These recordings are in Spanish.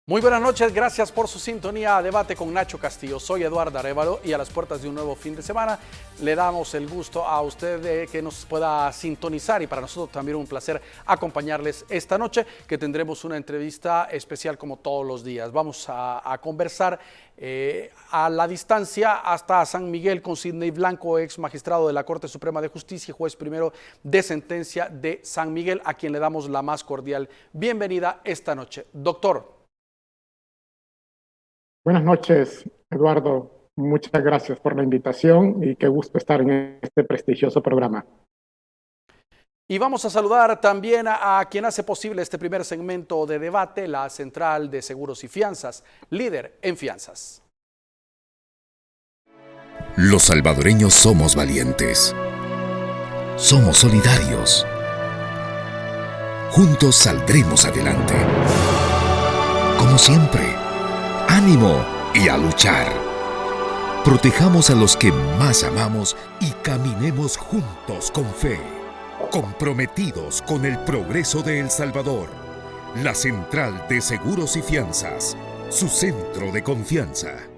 Muy buenas noches, gracias por su sintonía a Debate con Nacho Castillo. Soy Eduardo Arévalo y a las puertas de un nuevo fin de semana le damos el gusto a usted de que nos pueda sintonizar y para nosotros también un placer acompañarles esta noche que tendremos una entrevista especial como todos los días. Vamos a conversar a la distancia hasta San Miguel con Sidney Blanco, ex magistrado de la Corte Suprema de Justicia y juez primero de sentencia de San Miguel, a quien le damos la más cordial bienvenida esta noche. Doctor. Buenas noches, Eduardo. Muchas gracias por la invitación y qué gusto estar en este prestigioso programa. Y vamos a saludar también a quien hace posible este primer segmento de debate, la Central de Seguros y Fianzas, líder en fianzas. Los salvadoreños somos valientes. Somos solidarios. Juntos saldremos adelante. Como siempre, ánimo y a luchar. Protejamos a los que más amamos y caminemos juntos con fe. Comprometidos con el progreso de El Salvador. La Central de Seguros y Fianzas, su centro de confianza.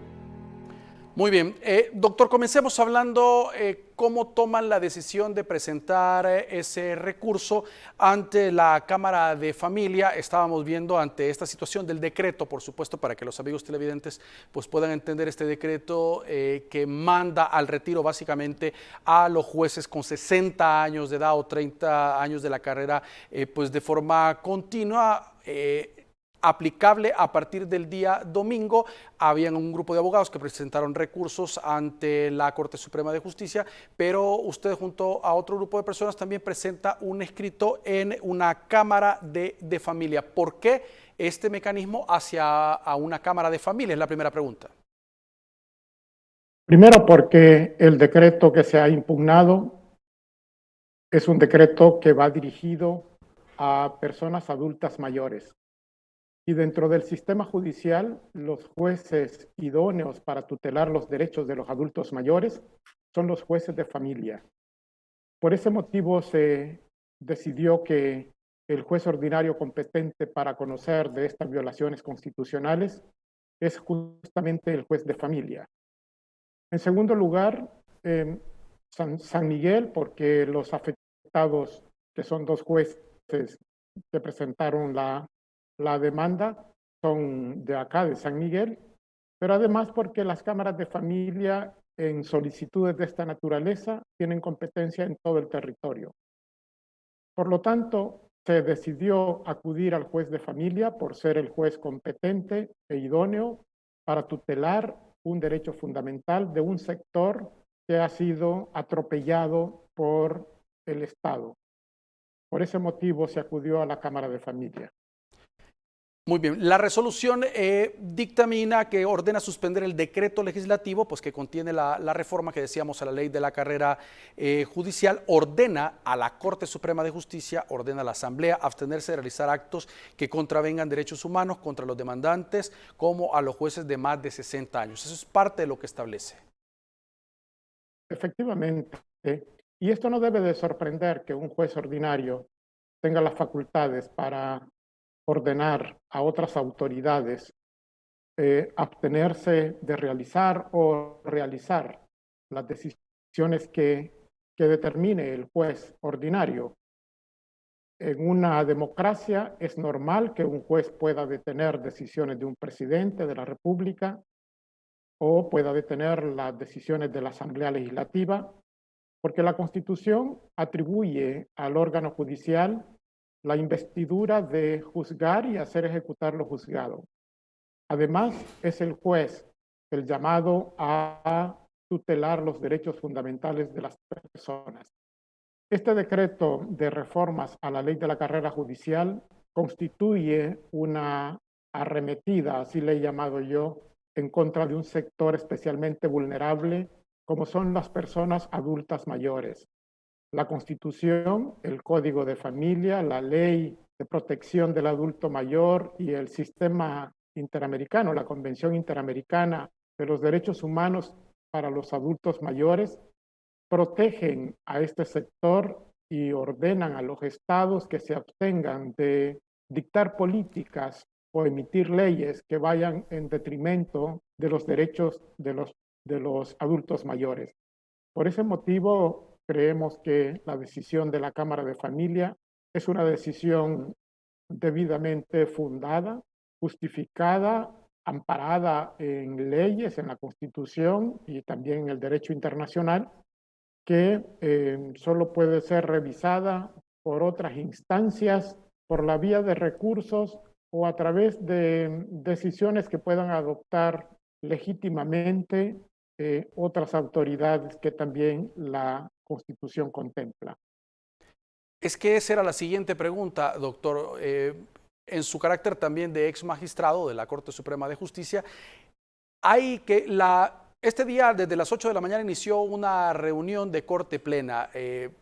Muy bien, doctor, comencemos hablando cómo toman la decisión de presentar ese recurso ante la Cámara de Familia. Estábamos viendo ante esta situación del decreto, por supuesto, para que los amigos televidentes pues, puedan entender este decreto que manda al retiro básicamente a los jueces con 60 años de edad o 30 años de la carrera, pues de forma continua. Aplicable a partir del día domingo. Habían un grupo de abogados que presentaron recursos ante la Corte Suprema de Justicia, pero usted junto a otro grupo de personas también presenta un escrito en una Cámara de Familia. ¿Por qué este mecanismo hacia a una Cámara de Familia? Es la primera pregunta. Primero porque el decreto que se ha impugnado es un decreto que va dirigido a personas adultas mayores. Y dentro del sistema judicial, los jueces idóneos para tutelar los derechos de los adultos mayores son los jueces de familia. Por ese motivo se decidió que el juez ordinario competente para conocer de estas violaciones constitucionales es justamente el juez de familia. En segundo lugar, San Miguel, porque los afectados, que son dos jueces que presentaron la demanda, son de acá, de San Miguel, pero además porque las cámaras de familia en solicitudes de esta naturaleza tienen competencia en todo el territorio. Por lo tanto, se decidió acudir al juez de familia por ser el juez competente e idóneo para tutelar un derecho fundamental de un sector que ha sido atropellado por el Estado. Por ese motivo se acudió a la Cámara de Familia. Muy bien, la resolución dictamina que ordena suspender el decreto legislativo, pues que contiene la reforma que decíamos a la ley de la carrera judicial, ordena a la Corte Suprema de Justicia, ordena a la Asamblea abstenerse de realizar actos que contravengan derechos humanos contra los demandantes como a los jueces de más de 60 años. Eso es parte de lo que establece. Efectivamente, y esto no debe de sorprender que un juez ordinario tenga las facultades para ordenar a otras autoridades abstenerse de realizar o realizar las decisiones que determine el juez ordinario. En una democracia es normal que un juez pueda detener decisiones de un presidente de la República o pueda detener las decisiones de la Asamblea Legislativa, porque la Constitución atribuye al órgano judicial la investidura de juzgar y hacer ejecutar lo juzgado. Además, es el juez el llamado a tutelar los derechos fundamentales de las personas. Este decreto de reformas a la ley de la carrera judicial constituye una arremetida, así le he llamado yo, en contra de un sector especialmente vulnerable, como son las personas adultas mayores. La Constitución, el Código de Familia, la Ley de Protección del Adulto Mayor y el sistema interamericano, la Convención Interamericana de los Derechos Humanos para los Adultos Mayores, protegen a este sector y ordenan a los estados que se abstengan de dictar políticas o emitir leyes que vayan en detrimento de los derechos de los adultos mayores. Por ese motivo, creemos que la decisión de la Cámara de Familia es una decisión debidamente fundada, justificada, amparada en leyes, en la Constitución y también en el derecho internacional, que solo puede ser revisada por otras instancias, por la vía de recursos o a través de decisiones que puedan adoptar legítimamente otras autoridades que también la Constitución contempla. Es que esa era la siguiente pregunta, doctor. En su carácter también de ex magistrado de la Corte Suprema de Justicia, este día, desde las 8 de la mañana, inició una reunión de corte plena.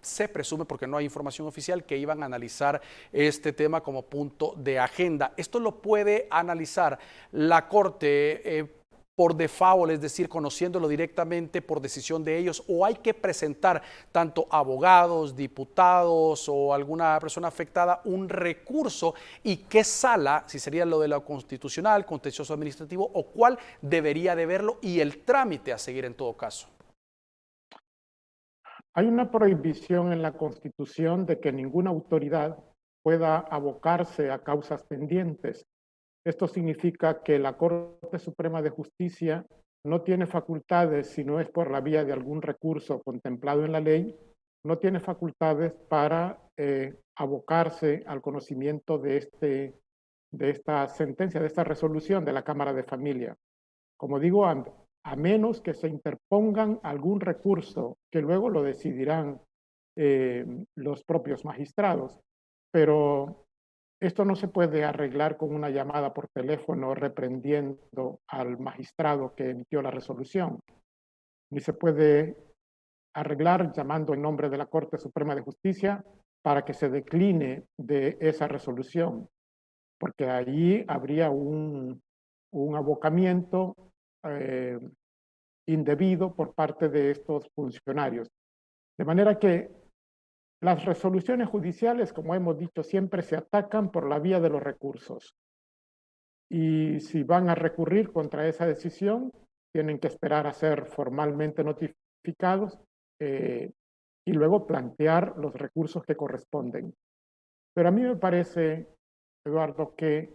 Se presume, porque no hay información oficial, que iban a analizar este tema como punto de agenda. ¿Esto lo puede analizar la Corte por default, es decir, conociéndolo directamente por decisión de ellos, o hay que presentar tanto abogados, diputados o alguna persona afectada un recurso, y qué sala, si sería lo de lo constitucional, contencioso administrativo, o cuál debería de verlo y el trámite a seguir en todo caso? Hay una prohibición en la Constitución de que ninguna autoridad pueda abocarse a causas pendientes. Esto significa que la Corte Suprema de Justicia no tiene facultades, si no es por la vía de algún recurso contemplado en la ley, no tiene facultades para abocarse al conocimiento de esta sentencia, de esta resolución de la Cámara de Familia. Como digo, a menos que se interpongan algún recurso que luego lo decidirán los propios magistrados. Pero esto no se puede arreglar con una llamada por teléfono reprendiendo al magistrado que emitió la resolución, ni se puede arreglar llamando en nombre de la Corte Suprema de Justicia para que se decline de esa resolución, porque allí habría un abocamiento eh, indebido por parte de estos funcionarios. De manera que las resoluciones judiciales, como hemos dicho, siempre se atacan por la vía de los recursos. Y si van a recurrir contra esa decisión, tienen que esperar a ser formalmente notificados y luego plantear los recursos que corresponden. Pero a mí me parece, Eduardo, que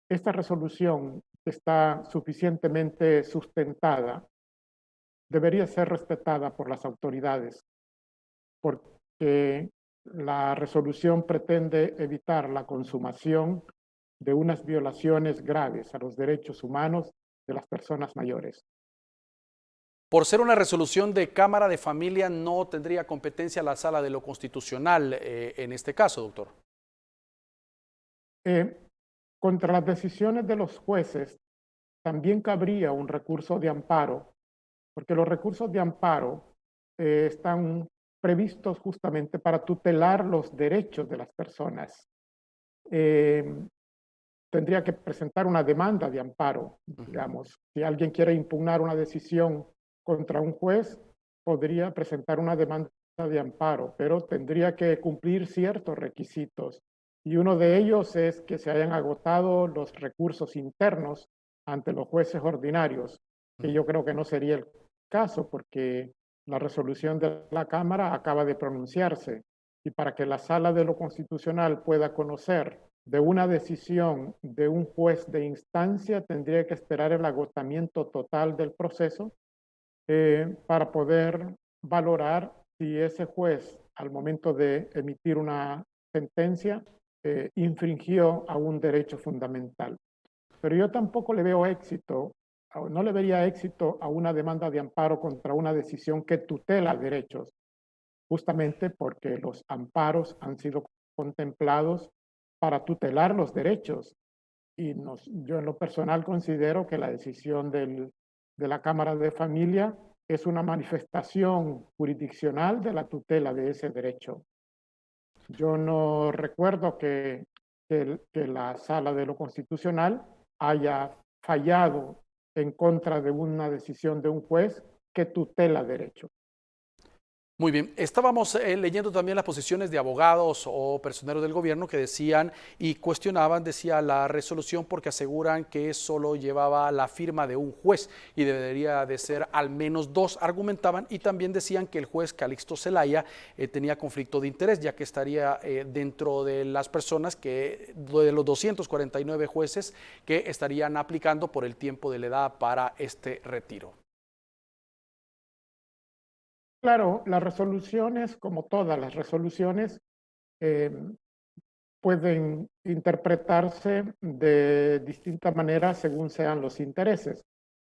esta resolución está suficientemente sustentada, debería ser respetada por las autoridades, porque la resolución pretende evitar la consumación de unas violaciones graves a los derechos humanos de las personas mayores. Por ser una resolución de Cámara de Familia, no tendría competencia la Sala de lo Constitucional en este caso, doctor. Contra las decisiones de los jueces también cabría un recurso de amparo, porque los recursos de amparo están previstos justamente para tutelar los derechos de las personas. Tendría que presentar una demanda de amparo, digamos. Si alguien quiere impugnar una decisión contra un juez, podría presentar una demanda de amparo, pero tendría que cumplir ciertos requisitos. Y uno de ellos es que se hayan agotado los recursos internos ante los jueces ordinarios, que yo creo que no sería el caso, porque la resolución de la Cámara acaba de pronunciarse. Y para que la Sala de lo Constitucional pueda conocer de una decisión de un juez de instancia, tendría que esperar el agotamiento total del proceso para poder valorar si ese juez, al momento de emitir una sentencia, infringió a un derecho fundamental. Pero yo tampoco le veo éxito, no le vería éxito a una demanda de amparo contra una decisión que tutela derechos, justamente porque los amparos han sido contemplados para tutelar los derechos. Y yo en lo personal considero que la decisión de la Cámara de Familia es una manifestación jurisdiccional de la tutela de ese derecho. Yo no recuerdo que la Sala de lo Constitucional haya fallado en contra de una decisión de un juez que tutela derecho. Muy bien, estábamos leyendo también las posiciones de abogados o personeros del gobierno que decían y cuestionaban, decía la resolución porque aseguran que solo llevaba la firma de un juez y debería de ser al menos dos, argumentaban, y también decían que el juez Calixto Zelaya tenía conflicto de interés, ya que estaría dentro de las personas de los 249 jueces que estarían aplicando por el tiempo de la edad para este retiro. Claro, las resoluciones, como todas las resoluciones, eh, pueden interpretarse de distinta manera según sean los intereses.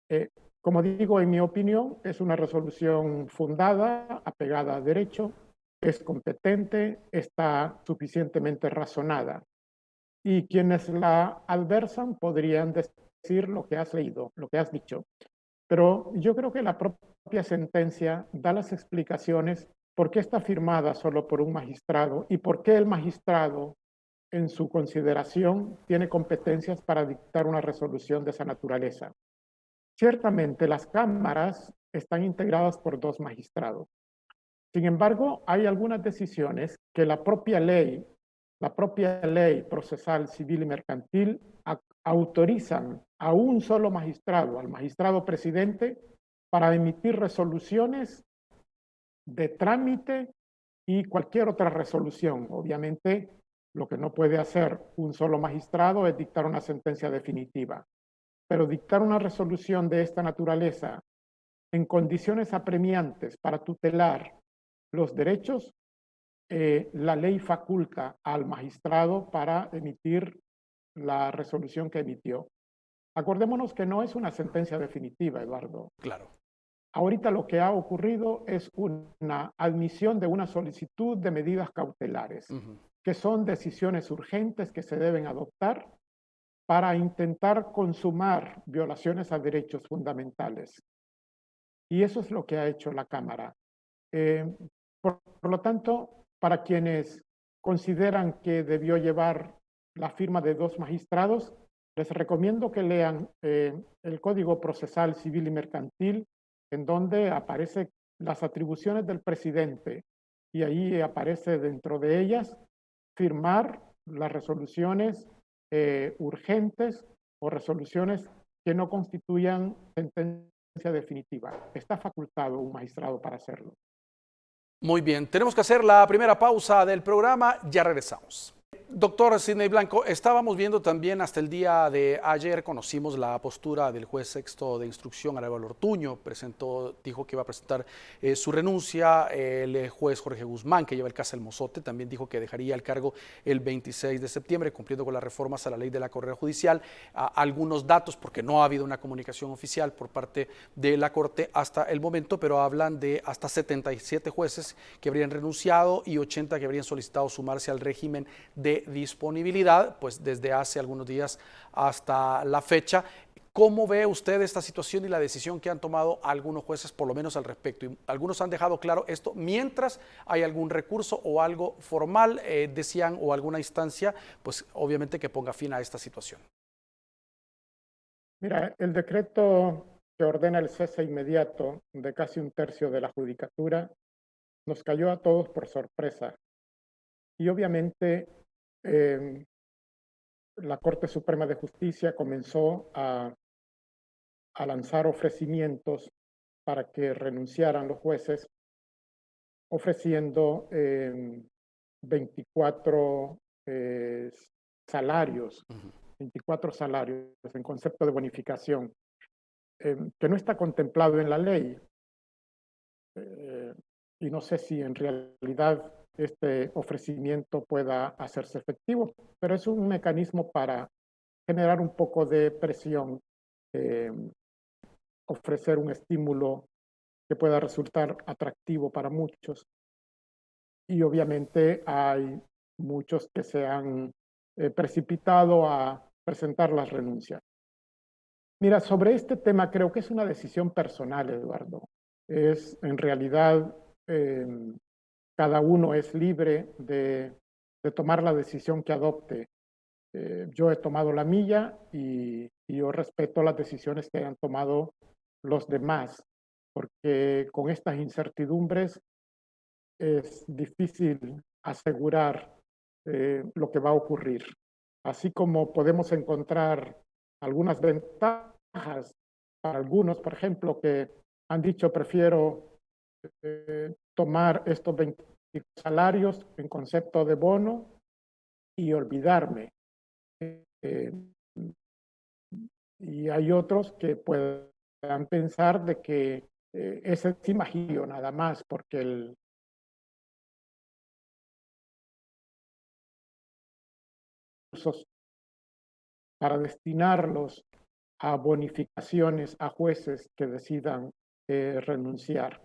Eh, como digo, en mi opinión, es una resolución fundada, apegada a derecho, es competente, está suficientemente razonada. Y quienes la adversan podrían decir lo que has leído, lo que has dicho. Pero yo creo que la propia sentencia da las explicaciones por qué está firmada solo por un magistrado y por qué el magistrado, en su consideración, tiene competencias para dictar una resolución de esa naturaleza. Ciertamente, las cámaras están integradas por dos magistrados. Sin embargo, hay algunas decisiones que la propia ley procesal civil y mercantil, autorizan a un solo magistrado, al magistrado presidente, para emitir resoluciones de trámite y cualquier otra resolución. Obviamente, lo que no puede hacer un solo magistrado es dictar una sentencia definitiva, pero dictar una resolución de esta naturaleza en condiciones apremiantes para tutelar los derechos, la ley faculta al magistrado para emitir la resolución que emitió. Acordémonos que no es una sentencia definitiva, Eduardo. Claro. Ahorita lo que ha ocurrido es una admisión de una solicitud de medidas cautelares, que son decisiones urgentes que se deben adoptar para intentar consumar violaciones a derechos fundamentales. Y eso es lo que ha hecho la Cámara. Por lo tanto, para quienes consideran que debió llevar la firma de dos magistrados, les recomiendo que lean el Código Procesal Civil y Mercantil, en donde aparecen las atribuciones del presidente, y ahí aparece dentro de ellas firmar las resoluciones urgentes o resoluciones que no constituyan sentencia definitiva. Está facultado un magistrado para hacerlo. Muy bien, tenemos que hacer la primera pausa del programa, ya regresamos. Doctor Sidney Blanco, estábamos viendo también hasta el día de ayer, conocimos la postura del juez sexto de instrucción, Arévalo Ortuño, dijo que iba a presentar su renuncia. El juez Jorge Guzmán, que lleva el caso El Mozote, también dijo que dejaría el cargo el 26 de septiembre, cumpliendo con las reformas a la ley de la carrera judicial. Algunos datos, porque no ha habido una comunicación oficial por parte de la Corte hasta el momento, pero hablan de hasta 77 jueces que habrían renunciado y 80 que habrían solicitado sumarse al régimen de disponibilidad, pues desde hace algunos días hasta la fecha. ¿Cómo ve usted esta situación y la decisión que han tomado algunos jueces, por lo menos al respecto? Y algunos han dejado claro esto, mientras hay algún recurso o algo formal, decían, o alguna instancia, pues obviamente que ponga fin a esta situación. Mira, el decreto que ordena el cese inmediato de casi un tercio de la judicatura nos cayó a todos por sorpresa. Y obviamente la Corte Suprema de Justicia comenzó a lanzar ofrecimientos para que renunciaran los jueces, ofreciendo 24 salarios, 24 salarios en concepto de bonificación, que no está contemplado en la ley. Y no sé si en realidad este ofrecimiento pueda hacerse efectivo, pero es un mecanismo para generar un poco de presión, ofrecer un estímulo que pueda resultar atractivo para muchos. Y obviamente hay muchos que se han precipitado a presentar las renuncias. Mira, sobre este tema creo que es una decisión personal, Eduardo. Es en realidad cada uno es libre de tomar la decisión que adopte. Yo he tomado la mía y yo respeto las decisiones que hayan tomado los demás, porque con estas incertidumbres es difícil asegurar lo que va a ocurrir. Así como podemos encontrar algunas ventajas para algunos, por ejemplo, que han dicho prefiero tomar estos 20 salarios en concepto de bono y olvidarme. Eh, y hay otros que puedan pensar de que ese es imaginario nada más, porque el recursos para destinarlos a bonificaciones a jueces que decidan renunciar.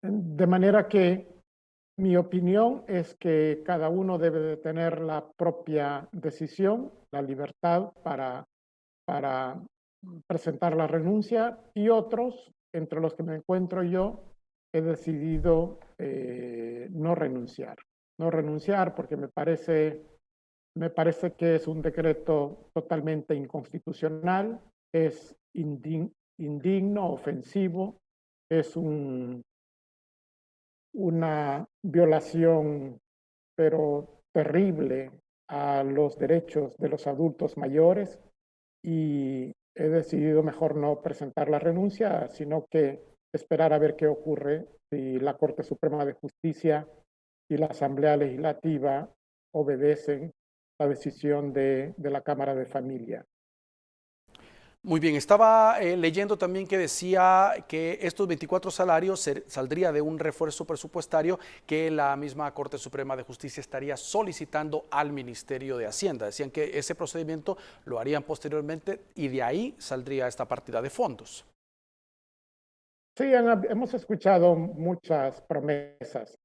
De manera que mi opinión es que cada uno debe de tener la propia decisión, la libertad para presentar la renuncia, y otros, entre los que me encuentro yo, he decidido no renunciar. No renunciar porque me parece que es un decreto totalmente inconstitucional, es indigno, ofensivo, es una violación, pero terrible, a los derechos de los adultos mayores, y he decidido mejor no presentar la renuncia, sino que esperar a ver qué ocurre si la Corte Suprema de Justicia y la Asamblea Legislativa obedecen la decisión de la Cámara de Familia. Muy bien, estaba leyendo también que decía que estos 24 salarios saldría de un refuerzo presupuestario que la misma Corte Suprema de Justicia estaría solicitando al Ministerio de Hacienda. Decían que ese procedimiento lo harían posteriormente y de ahí saldría esta partida de fondos. Sí, hemos escuchado muchas promesas,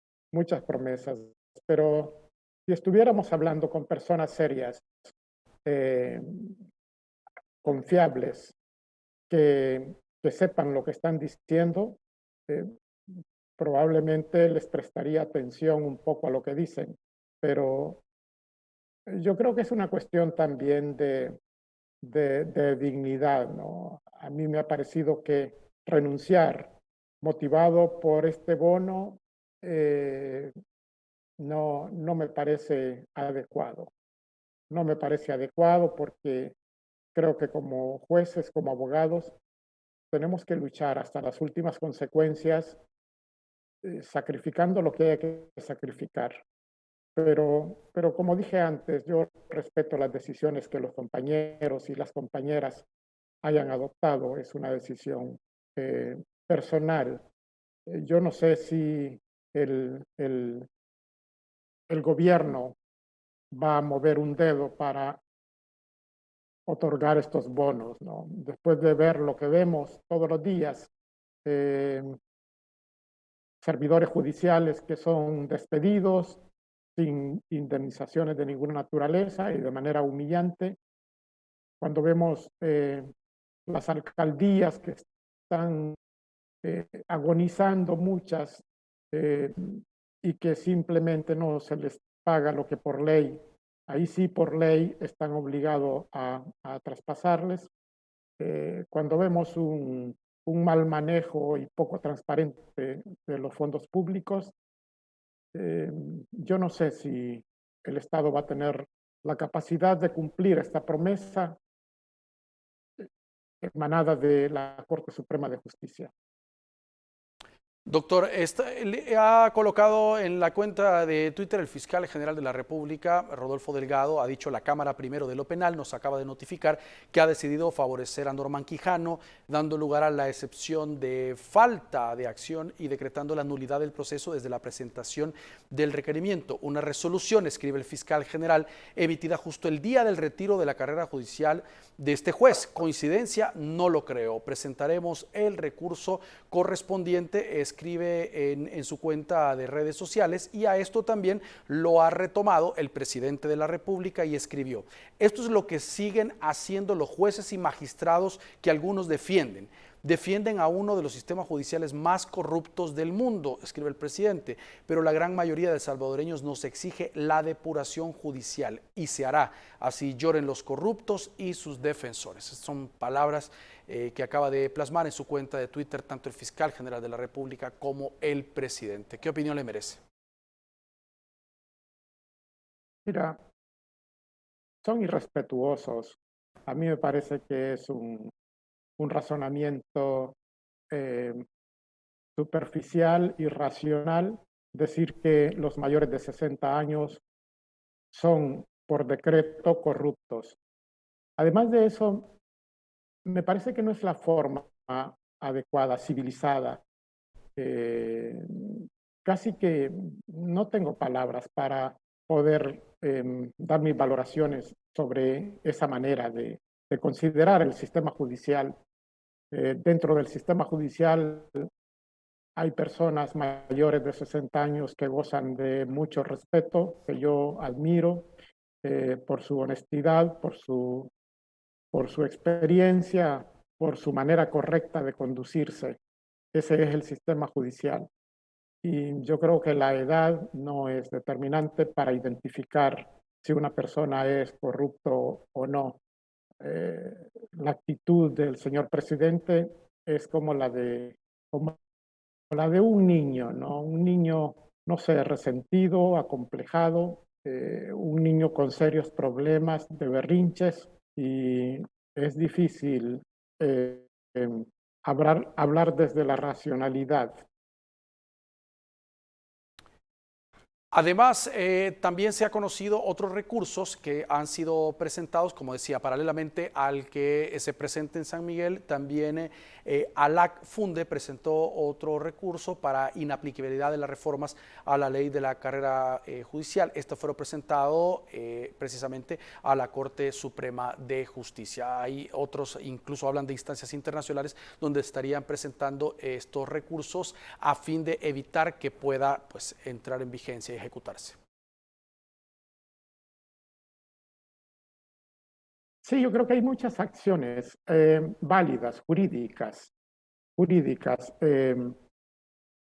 pero si estuviéramos hablando con personas serias, eh, confiables, que sepan lo que están diciendo, eh, probablemente les prestaría atención un poco a lo que dicen, pero yo creo que es una cuestión también de dignidad, ¿no? A mí me ha parecido que renunciar motivado por este bono no me parece adecuado. No me parece adecuado porque creo que como jueces, como abogados, tenemos que luchar hasta las últimas consecuencias, sacrificando lo que hay que sacrificar. Pero como dije antes, yo respeto las decisiones que los compañeros y las compañeras hayan adoptado. Es una decisión personal. Yo no sé si el gobierno va a mover un dedo para otorgar estos bonos, ¿no? Después de ver lo que vemos todos los días, servidores judiciales que son despedidos sin indemnizaciones de ninguna naturaleza y de manera humillante, cuando vemos las alcaldías que están agonizando muchas y que simplemente no se les paga lo que por ley, ahí sí por ley están obligados a traspasarles. Cuando vemos un mal manejo y poco transparente de los fondos públicos, yo no sé si el Estado va a tener la capacidad de cumplir esta promesa emanada de la Corte Suprema de Justicia. Doctor, le ha colocado en la cuenta de Twitter el fiscal general de la República, Rodolfo Delgado, ha dicho la Cámara Primero de lo Penal nos acaba de notificar que ha decidido favorecer a Norman Quijano, dando lugar a la excepción de falta de acción y decretando la nulidad del proceso desde la presentación del requerimiento. Una resolución, escribe el fiscal general, emitida justo el día del retiro de la carrera judicial de este juez. ¿Coincidencia? No lo creo. Presentaremos el recurso correspondiente, escribe en su cuenta de redes sociales, y a esto también lo ha retomado el presidente de la República y escribió: esto es lo que siguen haciendo los jueces y magistrados que algunos defienden. Defienden a uno de los sistemas judiciales más corruptos del mundo, escribe el presidente, pero la gran mayoría de salvadoreños nos exige la depuración judicial y se hará, así lloren los corruptos y sus defensores. Son palabras que acaba de plasmar en su cuenta de Twitter tanto el fiscal general de la República como el presidente. ¿Qué opinión le merece? Mira, son irrespetuosos. A mí me parece que es un razonamiento eh, superficial, irracional, decir que los mayores de 60 años son por decreto corruptos. Además de eso, me parece que no es la forma adecuada, civilizada. Eh, Casi que no tengo palabras para poder dar mis valoraciones sobre esa manera de considerar el sistema judicial. Dentro del sistema judicial hay personas mayores de 60 años que gozan de mucho respeto, que yo admiro por su honestidad, por su experiencia, por su manera correcta de conducirse. Ese es el sistema judicial. Y yo creo que la edad no es determinante para identificar si una persona es corrupto o no. La actitud del señor presidente es como la de un niño, ¿no? Un niño, no sé, resentido, acomplejado, un niño con serios problemas de berrinches y es difícil hablar desde la racionalidad. Además, también se ha conocido otros recursos que han sido presentados, como decía, paralelamente al que se presenta en San Miguel, también ALAC Funde presentó otro recurso para inaplicabilidad de las reformas a la ley de la carrera judicial. Esto fue presentado precisamente a la Corte Suprema de Justicia. Hay otros, incluso hablan de instancias internacionales, donde estarían presentando estos recursos a fin de evitar que pueda pues, entrar en vigencia y ejecutarse. Sí, yo creo que hay muchas acciones válidas, jurídicas,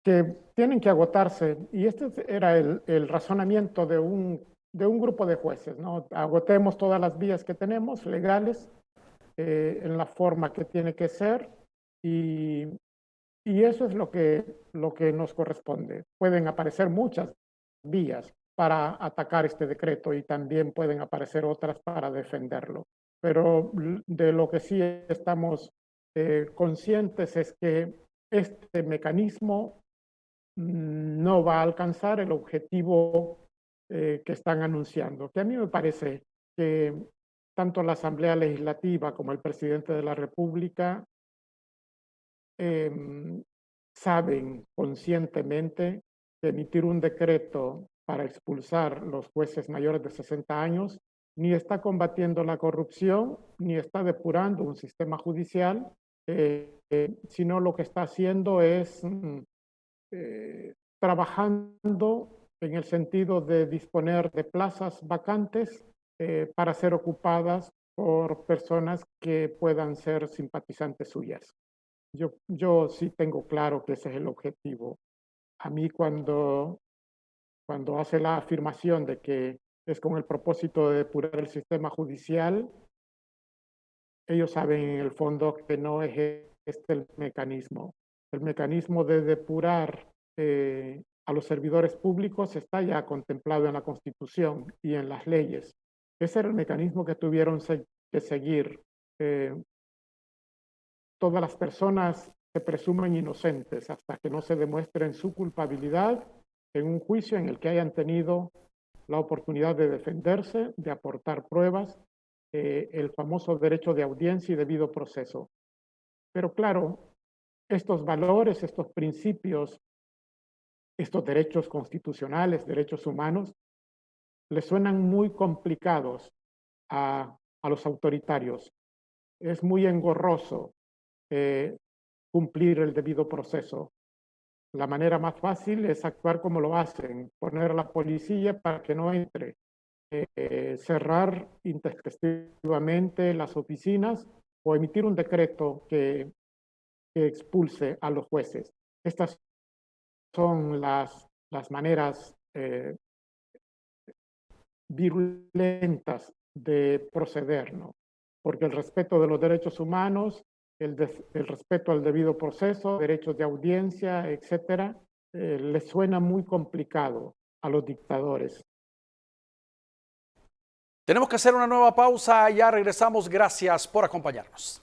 que tienen que agotarse. Y este era el razonamiento de un grupo de jueces, ¿no? Agotemos todas las vías que tenemos, legales, en la forma que tiene que ser, y, y eso es lo que nos corresponde. Pueden aparecer muchas vías para atacar este decreto y también pueden aparecer otras para defenderlo. Pero de lo que sí estamos conscientes es que este mecanismo no va a alcanzar el objetivo que están anunciando, que a mí me parece que tanto la Asamblea Legislativa como el presidente de la República saben conscientemente que emitir un decreto para expulsar los jueces mayores de 60 años ni está combatiendo la corrupción, ni está depurando un sistema judicial, sino lo que está haciendo es trabajando en el sentido de disponer de plazas vacantes para ser ocupadas por personas que puedan ser simpatizantes suyas. Yo sí tengo claro que ese es el objetivo. A mí cuando hace la afirmación de que es con el propósito de depurar el sistema judicial, ellos saben en el fondo que no es este el mecanismo. El mecanismo de depurar a los servidores públicos está ya contemplado en la Constitución y en las leyes. Ese era el mecanismo que tuvieron que seguir todas las personas se presumen inocentes hasta que no se demuestren su culpabilidad en un juicio en el que hayan tenido la oportunidad de defenderse, de aportar pruebas, el famoso derecho de audiencia y debido proceso. Pero claro, estos valores, estos principios, estos derechos constitucionales, derechos humanos, les suenan muy complicados a los autoritarios. Es muy engorroso cumplir el debido proceso. La manera más fácil es actuar como lo hacen, poner a la policía para que no entre, cerrar intempestivamente las oficinas o emitir un decreto que que expulse a los jueces. Estas son las maneras virulentas de proceder, ¿no? Porque el respeto de los derechos humanos, el respeto al debido proceso, derechos de audiencia, etcétera, les suena muy complicado a los dictadores. Tenemos que hacer una nueva pausa, ya regresamos. Gracias por acompañarnos.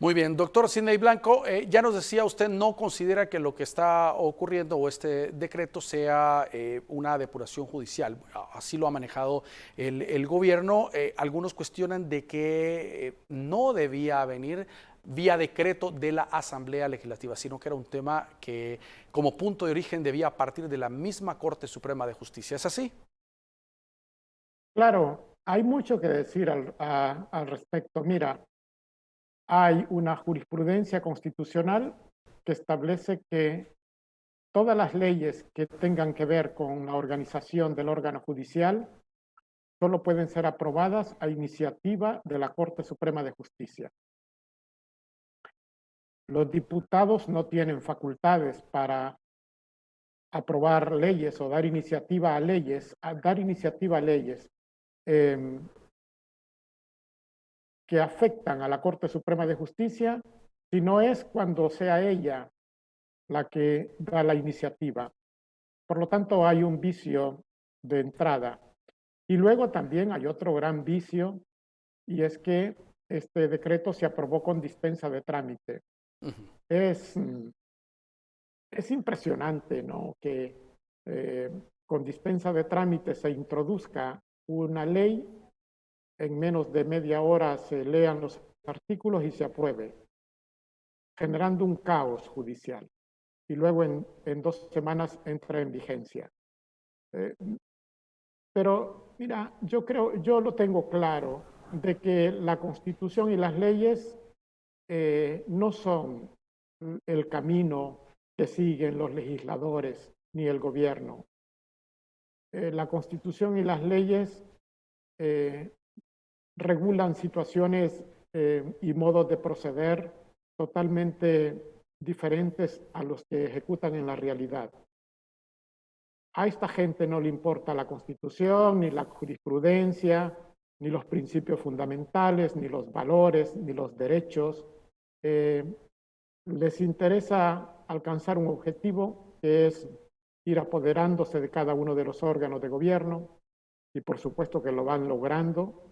Muy bien, doctor Sidney Blanco, ya nos decía usted, no considera que lo que está ocurriendo o este decreto sea una depuración judicial. Así lo ha manejado el gobierno. Algunos cuestionan de que no debía venir vía decreto de la Asamblea Legislativa, sino que era un tema que como punto de origen debía partir de la misma Corte Suprema de Justicia. ¿Es así? Claro, hay mucho que decir al respecto. Mira, hay una jurisprudencia constitucional que establece que todas las leyes que tengan que ver con la organización del órgano judicial solo pueden ser aprobadas a iniciativa de la Corte Suprema de Justicia. Los diputados no tienen facultades para aprobar leyes o dar iniciativa a leyes, que afectan a la Corte Suprema de Justicia, si no es cuando sea ella la que da la iniciativa. Por lo tanto, hay un vicio de entrada. Y luego también hay otro gran vicio, y es que este decreto se aprobó con dispensa de trámite. Es impresionante, ¿no?, que con dispensa de trámite se introduzca una ley, en menos de media hora se lean los artículos y se apruebe, generando un caos judicial. Y luego en 2 semanas entra en vigencia. Pero mira, yo lo tengo claro, de que la Constitución y las leyes no son el camino que siguen los legisladores ni el gobierno. La Constitución y las leyes regulan situaciones y modos de proceder totalmente diferentes a los que ejecutan en la realidad. A esta gente no le importa la Constitución, ni la jurisprudencia, ni los principios fundamentales, ni los valores, ni los derechos. Les interesa alcanzar un objetivo, que es ir apoderándose de cada uno de los órganos de gobierno, y por supuesto que lo van logrando.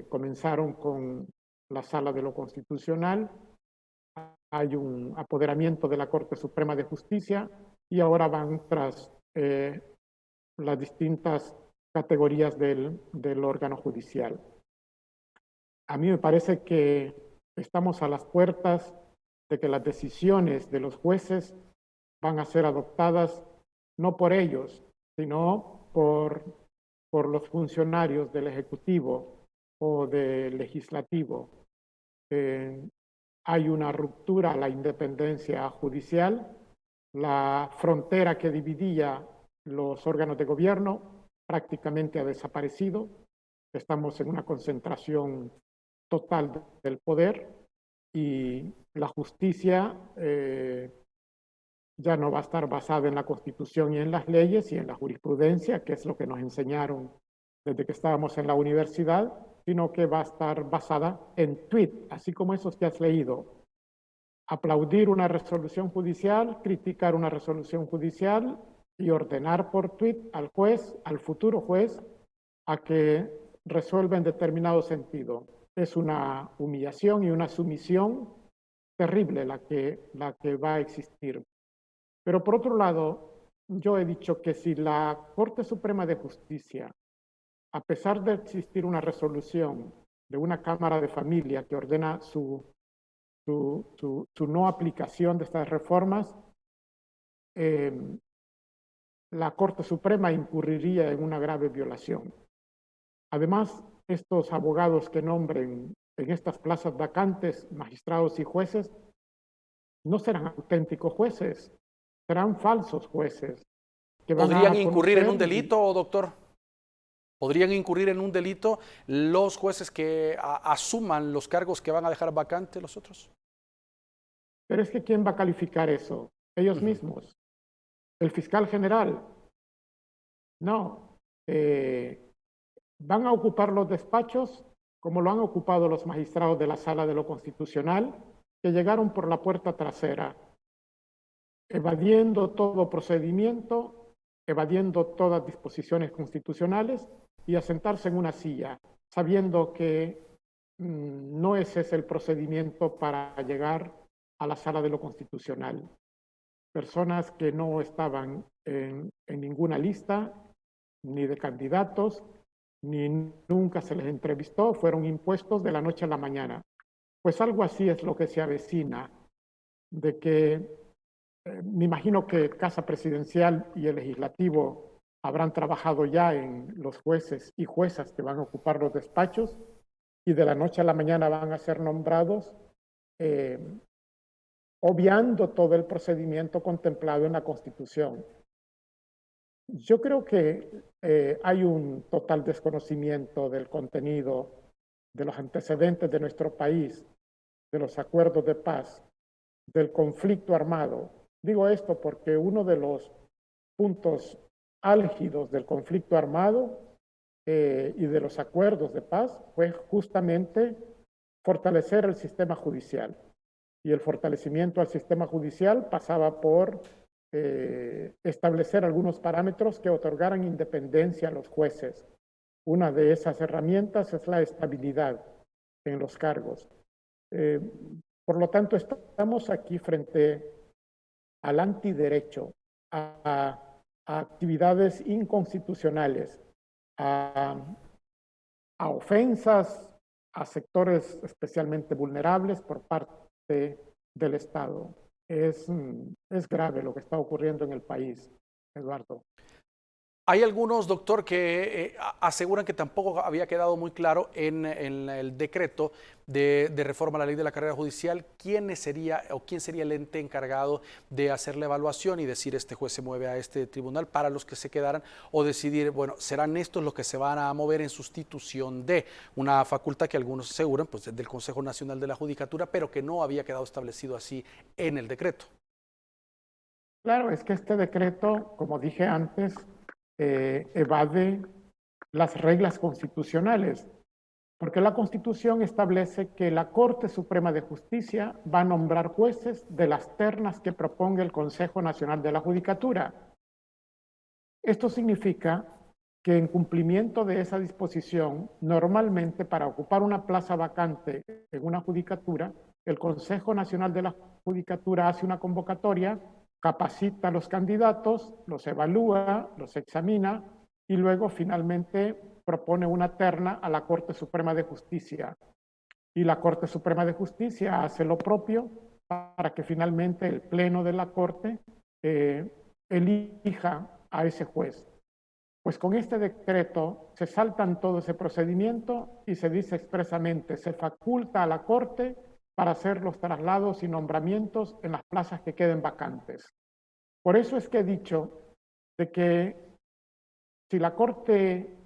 Comenzaron con la Sala de lo Constitucional, hay un apoderamiento de la Corte Suprema de Justicia y ahora van tras las distintas categorías del órgano judicial. A mí me parece que estamos a las puertas de que las decisiones de los jueces van a ser adoptadas no por ellos, sino por los funcionarios del Ejecutivo o del Legislativo. Hay una ruptura a la independencia judicial. La frontera que dividía los órganos de gobierno prácticamente ha desaparecido. Estamos en una concentración total del poder y la justicia ya no va a estar basada en la Constitución y en las leyes y en la jurisprudencia, que es lo que nos enseñaron desde que estábamos en la universidad, sino que va a estar basada en tweets, así como esos que has leído. Aplaudir una resolución judicial, criticar una resolución judicial y ordenar por tweet al juez, al futuro juez, a que resuelva en determinado sentido. Es una humillación y una sumisión terrible la que va a existir. Pero por otro lado, yo he dicho que si la Corte Suprema de Justicia, a pesar de existir una resolución de una Cámara de Familia que ordena su no aplicación de estas reformas, la Corte Suprema incurriría en una grave violación. Además, estos abogados que nombren en estas plazas vacantes, magistrados y jueces, no serán auténticos jueces, serán falsos jueces. Que van ¿Podrían a incurrir en un conocer delito, doctor? ¿Podrían incurrir en un delito los jueces que asuman los cargos que van a dejar vacantes los otros? Pero es que ¿quién va a calificar eso? Ellos mismos. El fiscal general. No. Van a ocupar los despachos como lo han ocupado los magistrados de la Sala de lo Constitucional, que llegaron por la puerta trasera, evadiendo todo procedimiento, evadiendo todas disposiciones constitucionales y a sentarse en una silla, sabiendo que no ese es el procedimiento para llegar a la Sala de lo Constitucional. Personas que no estaban en ninguna lista, ni de candidatos, ni nunca se les entrevistó, fueron impuestos de la noche a la mañana. Pues algo así es lo que se avecina, de que me imagino que Casa Presidencial y el Legislativo habrán trabajado ya en los jueces y juezas que van a ocupar los despachos y de la noche a la mañana van a ser nombrados, obviando todo el procedimiento contemplado en la Constitución. Yo creo que hay un total desconocimiento del contenido, de los antecedentes de nuestro país, de los acuerdos de paz, del conflicto armado. Digo esto porque uno de los puntos álgidos del conflicto armado y de los acuerdos de paz fue justamente fortalecer el sistema judicial. Y el fortalecimiento al sistema judicial pasaba por establecer algunos parámetros que otorgaran independencia a los jueces. Una de esas herramientas es la estabilidad en los cargos. Por lo tanto, estamos aquí frente al antiderecho, a actividades inconstitucionales, a ofensas a sectores especialmente vulnerables por parte del Estado. Es grave lo que está ocurriendo en el país, Eduardo. Hay algunos, doctor, que aseguran que tampoco había quedado muy claro en el decreto de reforma a la ley de la carrera judicial quién sería el ente encargado de hacer la evaluación y decir este juez se mueve a este tribunal para los que se quedaran, o decidir, bueno, serán estos los que se van a mover en sustitución de una facultad que algunos aseguran, pues del Consejo Nacional de la Judicatura, pero que no había quedado establecido así en el decreto. Claro, es que este decreto, como dije antes, evade las reglas constitucionales, porque la Constitución establece que la Corte Suprema de Justicia va a nombrar jueces de las ternas que proponga el Consejo Nacional de la Judicatura. Esto significa que en cumplimiento de esa disposición, normalmente para ocupar una plaza vacante en una judicatura, el Consejo Nacional de la Judicatura hace una convocatoria, capacita a los candidatos, los evalúa, los examina y luego finalmente propone una terna a la Corte Suprema de Justicia. Y la Corte Suprema de Justicia hace lo propio para que finalmente el Pleno de la Corte elija a ese juez. Pues con este decreto se saltan todo ese procedimiento y se dice expresamente, se faculta a la Corte para hacer los traslados y nombramientos en las plazas que queden vacantes. Por eso es que he dicho de que si la Corte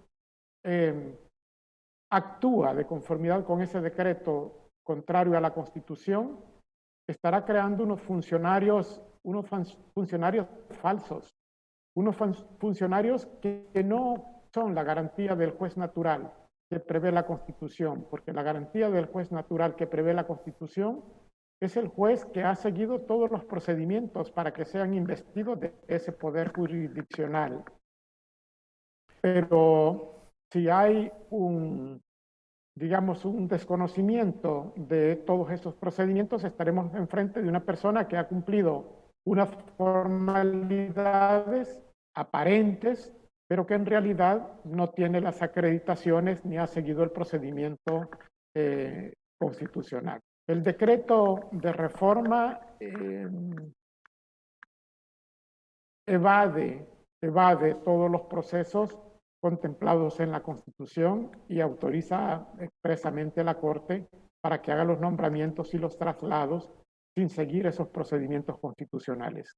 actúa de conformidad con ese decreto contrario a la Constitución, estará creando unos funcionarios falsos, unos funcionarios que no son la garantía del juez natural que prevé la Constitución, porque la garantía del juez natural que prevé la Constitución es el juez que ha seguido todos los procedimientos para que sean investidos de ese poder jurisdiccional. Pero si hay un desconocimiento de todos esos procedimientos, estaremos enfrente de una persona que ha cumplido unas formalidades aparentes, pero que en realidad no tiene las acreditaciones ni ha seguido el procedimiento constitucional. El decreto de reforma evade todos los procesos contemplados en la Constitución y autoriza expresamente a la Corte para que haga los nombramientos y los traslados sin seguir esos procedimientos constitucionales.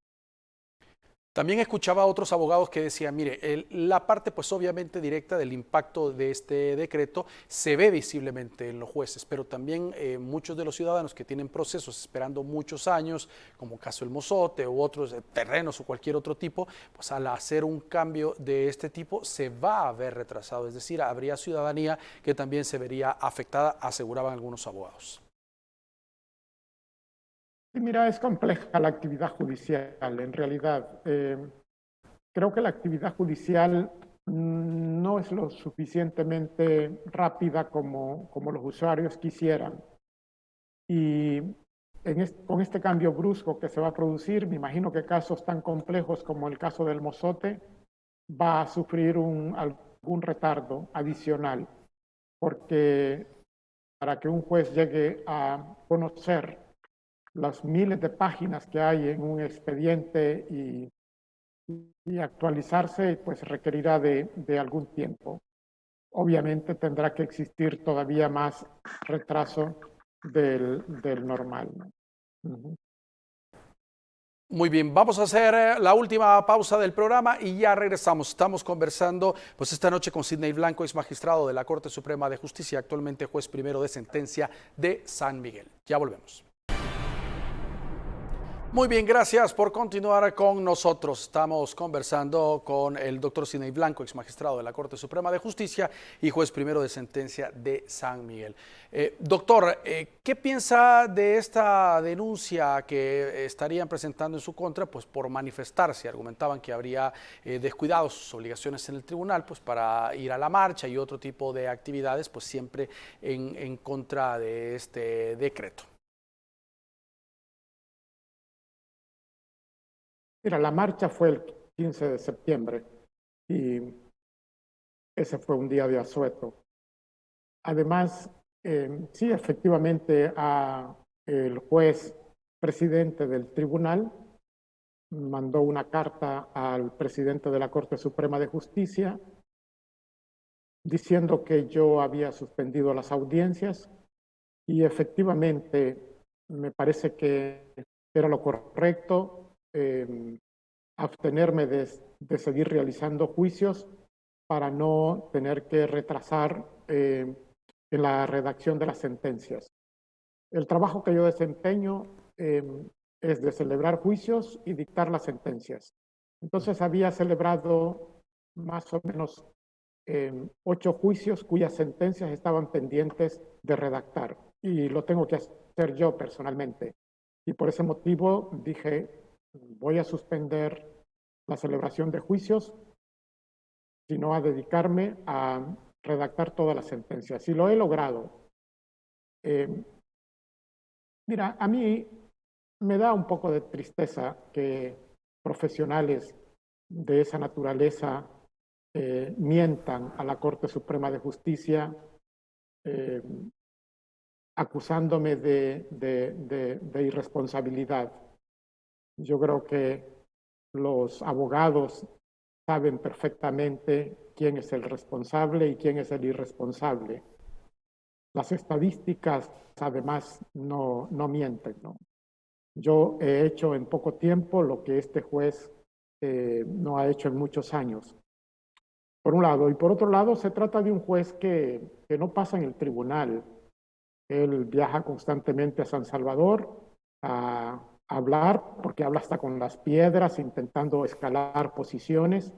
También escuchaba a otros abogados que decían, mire, la parte pues obviamente directa del impacto de este decreto se ve visiblemente en los jueces, pero también muchos de los ciudadanos que tienen procesos esperando muchos años, como caso El Mozote u otros terrenos o cualquier otro tipo, pues al hacer un cambio de este tipo se va a ver retrasado, es decir, habría ciudadanía que también se vería afectada, aseguraban algunos abogados. Y mira, es compleja la actividad judicial, en realidad. Creo que la actividad judicial no es lo suficientemente rápida como los usuarios quisieran. Y con este cambio brusco que se va a producir, me imagino que casos tan complejos como el caso del Mozote va a sufrir algún retardo adicional, porque para que un juez llegue a conocer las miles de páginas que hay en un expediente y actualizarse, pues requerirá de algún tiempo. Obviamente tendrá que existir todavía más retraso del normal, ¿no? Uh-huh. Muy bien, vamos a hacer la última pausa del programa y ya regresamos. Estamos conversando pues esta noche con Sidney Blanco, ex magistrado de la Corte Suprema de Justicia, actualmente juez primero de sentencia de San Miguel. Ya volvemos. Muy bien, gracias por continuar con nosotros. Estamos conversando con el doctor Sidney Blanco, ex magistrado de la Corte Suprema de Justicia y juez primero de sentencia de San Miguel. Doctor, ¿qué piensa de esta denuncia que estarían presentando en su contra? Pues por manifestarse, argumentaban que habría descuidado sus obligaciones en el tribunal, pues para ir a la marcha y otro tipo de actividades, pues siempre en contra de este decreto. Mira, la marcha fue el 15 de septiembre y ese fue un día de asueto. Además, sí, efectivamente, el juez presidente del tribunal mandó una carta al presidente de la Corte Suprema de Justicia diciendo que yo había suspendido las audiencias y efectivamente me parece que era lo correcto abstenerme de seguir realizando juicios para no tener que retrasar en la redacción de las sentencias. El trabajo que yo desempeño es de celebrar juicios y dictar las sentencias. Entonces había celebrado más o menos 8 juicios cuyas sentencias estaban pendientes de redactar y lo tengo que hacer yo personalmente. Y por ese motivo dije, voy a suspender la celebración de juicios, sino a dedicarme a redactar todas las sentencias. Y lo he logrado. Mira, a mí me da un poco de tristeza que profesionales de esa naturaleza mientan a la Corte Suprema de Justicia acusándome de irresponsabilidad. Yo creo que los abogados saben perfectamente quién es el responsable y quién es el irresponsable. Las estadísticas, además, no mienten, ¿no? Yo he hecho en poco tiempo lo que este juez no ha hecho en muchos años, por un lado. Y por otro lado, se trata de un juez que no pasa en el tribunal. Él viaja constantemente a San Salvador a hablar, porque habla hasta con las piedras, intentando escalar posiciones,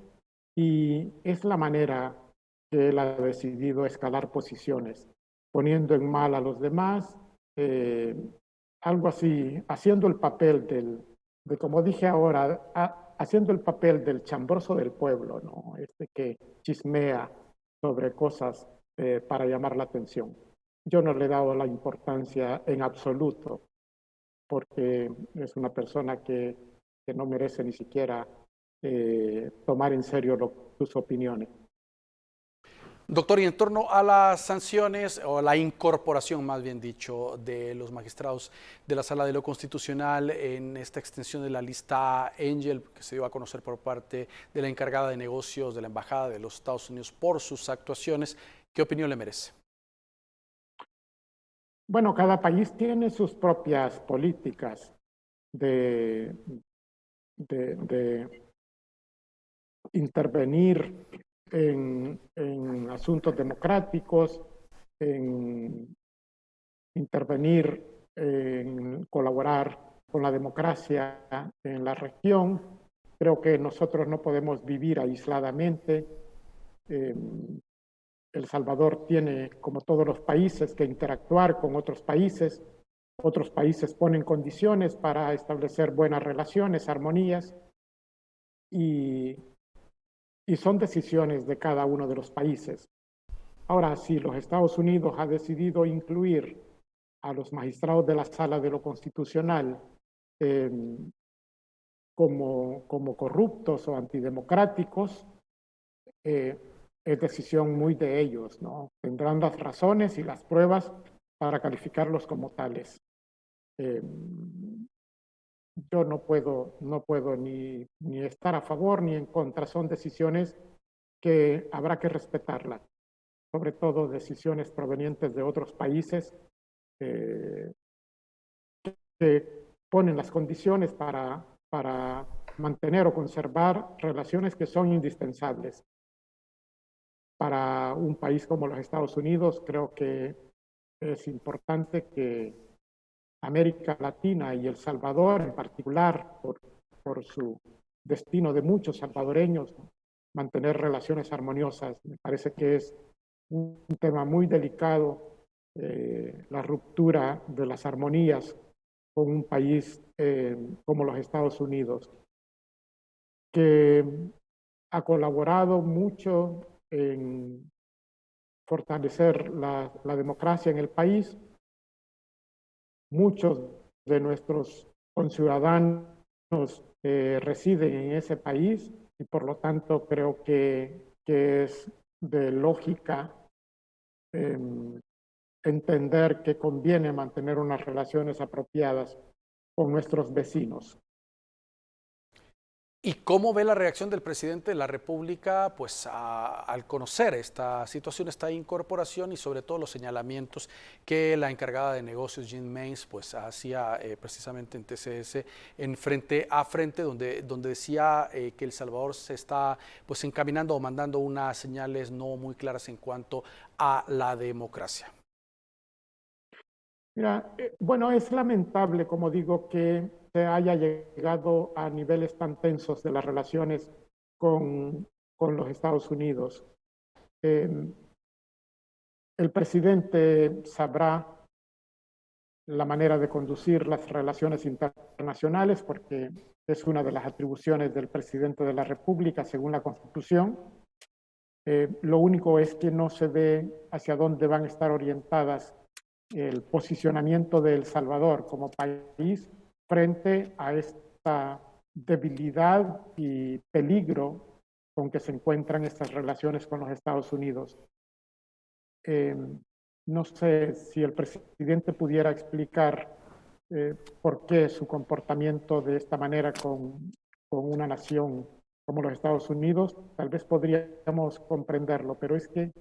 y es la manera que él ha decidido escalar posiciones, poniendo en mal a los demás, algo así, haciendo el papel de como dije ahora, haciendo el papel del chambroso del pueblo, ¿no? Que chismea sobre cosas para llamar la atención. Yo no le he dado la importancia en absoluto, porque es una persona que no merece ni siquiera tomar en serio sus opiniones. Doctor, y en torno a las sanciones o la incorporación, más bien dicho, de los magistrados de la Sala de lo Constitucional en esta extensión de la lista Angel, que se dio a conocer por parte de la encargada de negocios de la Embajada de los Estados Unidos por sus actuaciones, ¿qué opinión le merece? Bueno, cada país tiene sus propias políticas de intervenir en asuntos democráticos, en intervenir, en colaborar con la democracia en la región. Creo que nosotros no podemos vivir aisladamente. El Salvador tiene, como todos los países, que interactuar con otros países. Otros países ponen condiciones para establecer buenas relaciones, armonías, y son decisiones de cada uno de los países. Ahora, si los Estados Unidos ha decidido incluir a los magistrados de la Sala de lo Constitucional como corruptos o antidemocráticos, es decisión muy de ellos, ¿no? Tendrán las razones y las pruebas para calificarlos como tales. Yo no puedo ni estar a favor ni en contra. Son decisiones que habrá que respetarlas, sobre todo decisiones provenientes de otros países que ponen las condiciones para mantener o conservar relaciones que son indispensables. Para un país como los Estados Unidos, creo que es importante que América Latina y El Salvador en particular, por su destino de muchos salvadoreños, mantener relaciones armoniosas. Me parece que es un tema muy delicado, la ruptura de las armonías con un país como los Estados Unidos, que ha colaborado mucho en fortalecer la democracia en el país. Muchos de nuestros conciudadanos residen en ese país y por lo tanto creo que es de lógica entender que conviene mantener unas relaciones apropiadas con nuestros vecinos. ¿Y cómo ve la reacción del presidente de la República pues, al conocer esta situación, esta incorporación y sobre todo los señalamientos que la encargada de negocios, Jean Mains, pues hacía precisamente en TCS, en frente a frente, donde decía que El Salvador se está pues, encaminando o mandando unas señales no muy claras en cuanto a la democracia? Mira, bueno, es lamentable, como digo, que se haya llegado a niveles tan tensos de las relaciones con los Estados Unidos. El presidente sabrá la manera de conducir las relaciones internacionales porque es una de las atribuciones del presidente de la República según la Constitución. Lo único es que no se ve hacia dónde van a estar orientadas el posicionamiento de El Salvador como país frente a esta debilidad y peligro con que se encuentran estas relaciones con los Estados Unidos. No sé si el presidente pudiera explicar por qué su comportamiento de esta manera con una nación como los Estados Unidos. Tal vez podríamos comprenderlo, pero es que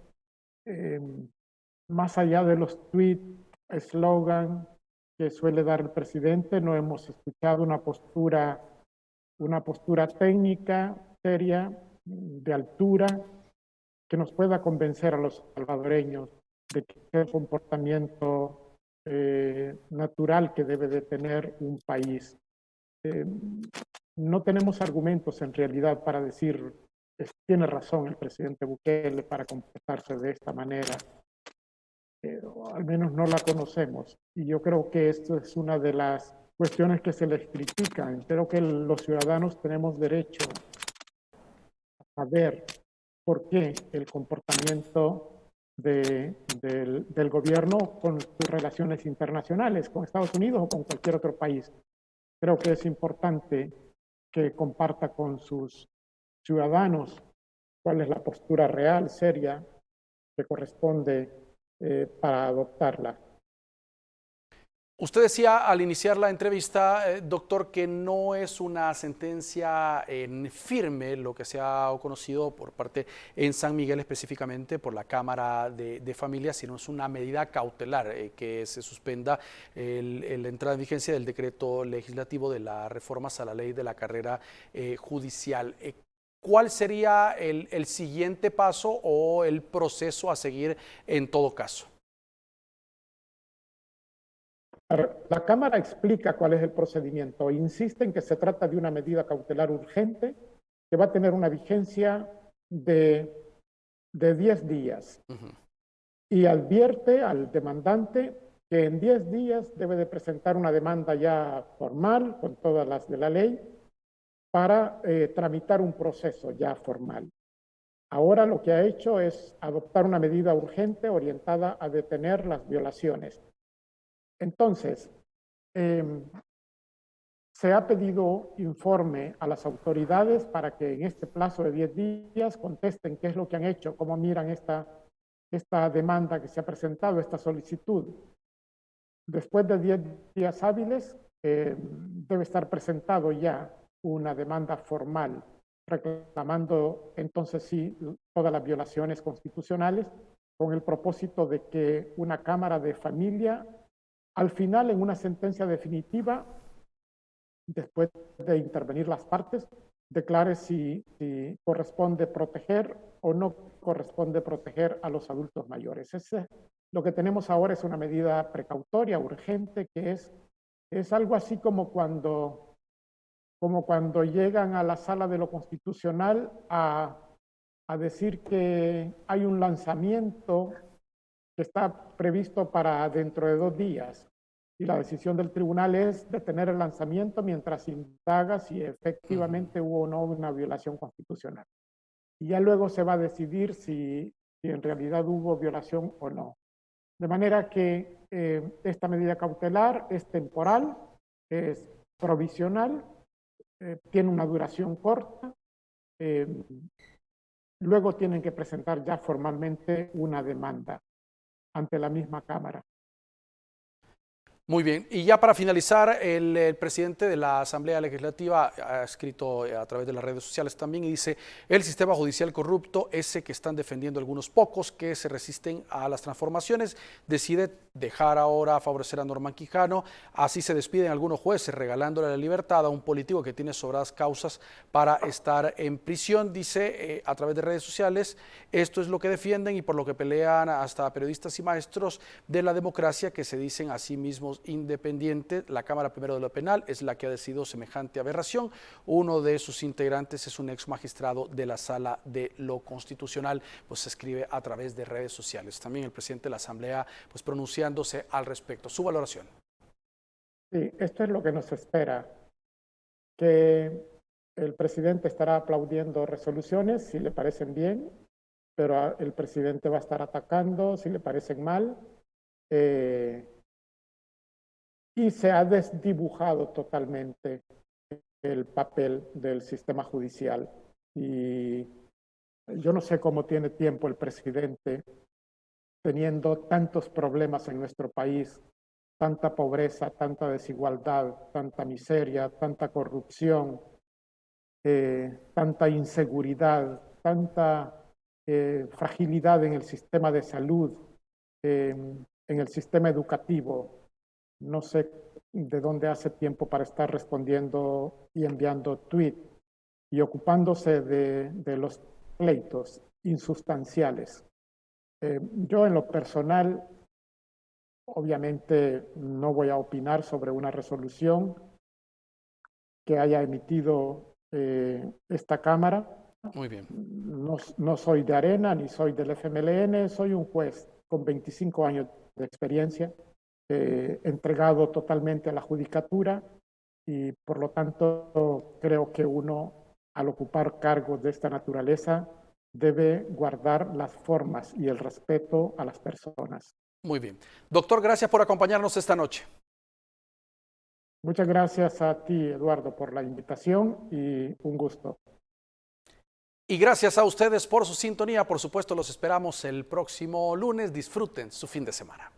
más allá de los tweets, eslogan que suele dar el presidente, no hemos escuchado una postura técnica, seria, de altura, que nos pueda convencer a los salvadoreños de que es el comportamiento natural que debe de tener un país. No tenemos argumentos en realidad para decir, tiene razón el presidente Bukele para comportarse de esta manera. Al menos no la conocemos. Y yo creo que esto es una de las cuestiones que se les critican. Creo que los ciudadanos tenemos derecho a saber por qué el comportamiento del gobierno con sus relaciones internacionales, con Estados Unidos o con cualquier otro país. Creo que es importante que comparta con sus ciudadanos cuál es la postura real, seria, que corresponde para adoptarla. Usted decía al iniciar la entrevista, doctor, que no es una sentencia en firme lo que se ha conocido por parte en San Miguel específicamente por la Cámara de Familia, sino es una medida cautelar que se suspenda la entrada en vigencia del decreto legislativo de las reformas a la ley de la carrera judicial. ¿cuál sería el siguiente paso o el proceso a seguir en todo caso? La Cámara explica cuál es el procedimiento. Insiste en que se trata de una medida cautelar urgente que va a tener una vigencia de 10 días. Y advierte al demandante que en 10 días debe de presentar una demanda ya formal, con todas las de la ley, para tramitar un proceso ya formal. Ahora lo que ha hecho es adoptar una medida urgente orientada a detener las violaciones. Entonces, se ha pedido informe a las autoridades para que en este plazo de 10 días contesten qué es lo que han hecho, cómo miran esta demanda que se ha presentado, esta solicitud. Después de 10 días hábiles, debe estar presentado ya una demanda formal reclamando entonces sí todas las violaciones constitucionales con el propósito de que una Cámara de Familia al final en una sentencia definitiva, después de intervenir las partes, declare si corresponde proteger o no corresponde proteger a los adultos mayores. Lo que tenemos ahora es una medida precautoria, urgente, que es algo así como cuando llegan a la sala de lo constitucional a decir que hay un lanzamiento que está previsto para dentro de 2 días. Y la decisión del tribunal es detener el lanzamiento mientras indaga si efectivamente hubo o no una violación constitucional. Y ya luego se va a decidir si en realidad hubo violación o no. De manera que esta medida cautelar es temporal, es provisional, tiene una duración corta, luego tienen que presentar ya formalmente una demanda ante la misma Cámara. Muy bien, y ya para finalizar, el presidente de la Asamblea Legislativa ha escrito a través de las redes sociales también y dice: el sistema judicial corrupto, ese que están defendiendo algunos pocos que se resisten a las transformaciones, decide dejar ahora favorecer a Norman Quijano. Así se despiden algunos jueces regalándole la libertad a un político que tiene sobradas causas para estar en prisión. Dice a través de redes sociales: esto es lo que defienden y por lo que pelean hasta periodistas y maestros de la democracia que se dicen a sí mismos independientes. La Cámara Primero de lo Penal es la que ha decidido semejante aberración. Uno de sus integrantes es un ex magistrado de la Sala de lo Constitucional, pues se escribe a través de redes sociales. También el presidente de la Asamblea pues pronunciándose al respecto. Su valoración. Sí, esto es lo que nos espera, que el presidente estará aplaudiendo resoluciones si le parecen bien, pero el presidente va a estar atacando si le parecen mal. Y se ha desdibujado totalmente el papel del sistema judicial. Y yo no sé cómo tiene tiempo el presidente teniendo tantos problemas en nuestro país, tanta pobreza, tanta desigualdad, tanta miseria, tanta corrupción, tanta inseguridad, tanta fragilidad en el sistema de salud, en el sistema educativo. No sé de dónde hace tiempo para estar respondiendo y enviando tweets y ocupándose de los pleitos insustanciales. Yo en lo personal, obviamente no voy a opinar sobre una resolución que haya emitido esta Cámara. Muy bien. No soy de Arena ni soy del FMLN, soy un juez con 25 años de experiencia. Entregado totalmente a la judicatura y por lo tanto creo que uno al ocupar cargos de esta naturaleza debe guardar las formas y el respeto a las personas. Muy bien. Doctor, gracias por acompañarnos esta noche. Muchas gracias a ti, Eduardo, por la invitación y un gusto. Y gracias a ustedes por su sintonía. Por supuesto, los esperamos el próximo lunes. Disfruten su fin de semana.